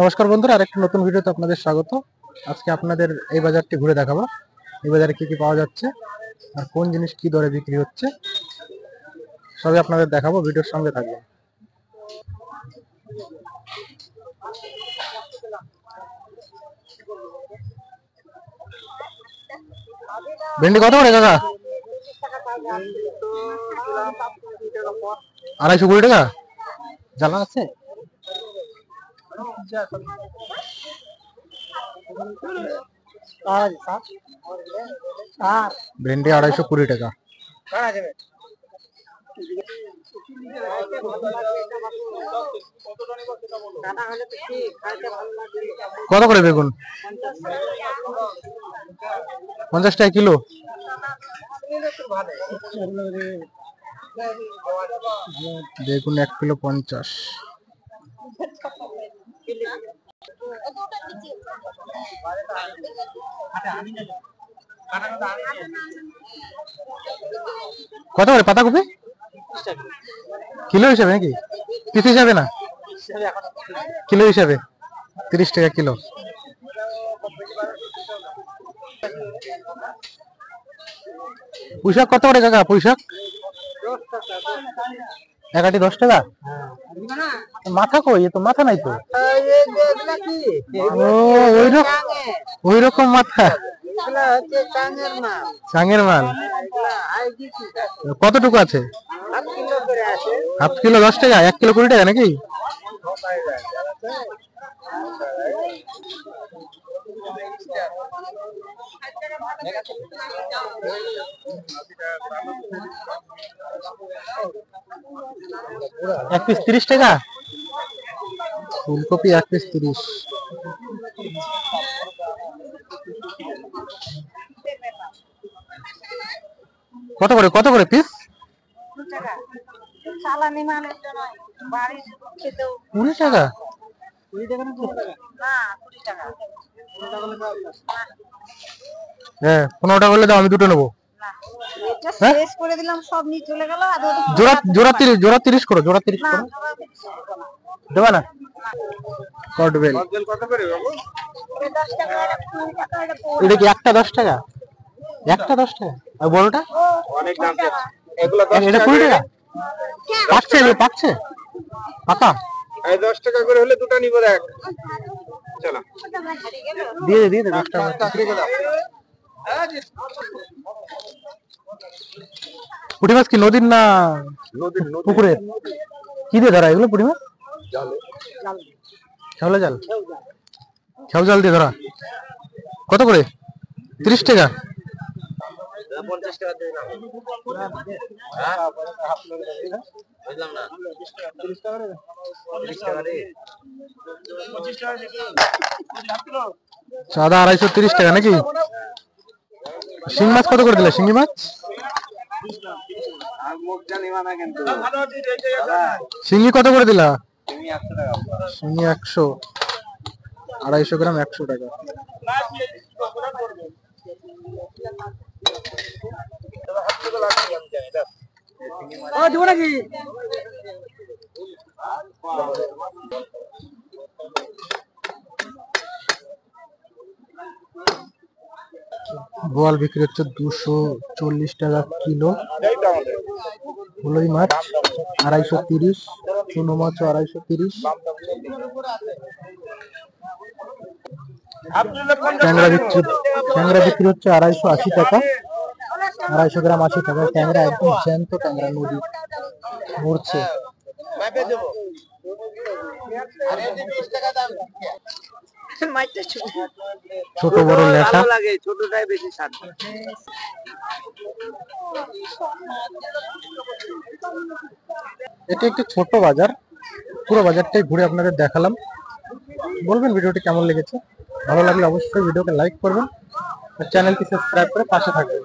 নমস্কার বন্ধুরা, আরেকটা নতুন ভিডিওতে আপনাদের স্বাগত। আজকে আপনাদের এই বাজারটি ঘুরে দেখাবো। এই বাজারে কি কি পাওয়া যাচ্ছে আর কোন জিনিস কি দরে বিক্রি হচ্ছে সবই আপনাদের দেখাবো। ভিডিওর সঙ্গে থাকবেন। ভেন্ডি কত করে কাকা? 250 টাকা। জ্বালা আছে? ভেন্ডি 220 টাকা। কত করে বেগুন? 50 টাকা কিলো। বেগুন 1 কিলো 50। কত করে পাতাকপি? কিলো হিসাবে নাকি পিস হিসাবে? না, কিলো হিসাবে 30 টাকা কিলো। পুঁইশাক কত করে কাকা? পুঁইশাক একাটি 10 টাকা। মাথা কই? এ তো মাথা নাই তো। ও ওই রকম মাথা, চাঙের মাল। কতটুকু আছে? হাফ কিলো 10 টাকা, 1 কিলো 20 টাকা নাকি? এক পিস 30 টাকা। ফুলকপি 1 পিস 30। কত করে পিস? 20 টাকা। হ্যাঁ, 15 টাকা করলে দাও, আমি দুটো নেবো। জোড়া 30 করো, জোড়া 30 করো। দেবা না? কটবেল এটা কি একটা 10 টাকা? একটা 10 টাকা। আর বড়টা অনেক দাম। এটা 20 টাকা। পাকছে? এগুলো পাকছে পাতা? এই 10 টাকা করে হলে দুটো নিব। দেখ চলো, দিয়ে দে 10 টাকা রেখে দাও। পুঁটি মাছ কি নদীর না পুকুরে? কি দিয়ে ধরা এগুলো পুঁটি মাছ? খেওলা জাল। খেও জাল দিয়ে ধরা। কত করে? 30 টাকা। 50 টাকা দিয়ে নাও। বুঝলাম না। 30 টাকা রে। 30 টাকা রে। 25 টাকা দেখি। সাদা 230 টাকা নাকি? শিং মাছ কত করে দিলে? শিঙ্গি মাছ শিঙ্গি কত করে দিলা? শিঙ্গি 100, 250 গ্রাম 100 টাকা। বোয়াল বিক্রি হচ্ছে 240 টাকা কিলো। হুলই মাছ 230, চুনো মাছ 230। ট্যাংরা বিক্রি হচ্ছে 280 টাকা। 250 গ্রাম 80 টাকা। ট্যাংরা একদম জ্যান্ত ট্যাংরা, নদী মরছে। ছোট বড় লেটা। ছোটটাই বেশি স্বাদ। এটা একটি ছোট বাজার, পুরো বাজারটাই ঘুরে আপনাদের দেখালাম। বলবেন ভিডিওটি কেমন লেগেছে। ভালো লাগলে অবশ্যই ভিডিওকে লাইক করবেন আর চ্যানেলটি সাবস্ক্রাইব করে পাশে থাকবেন।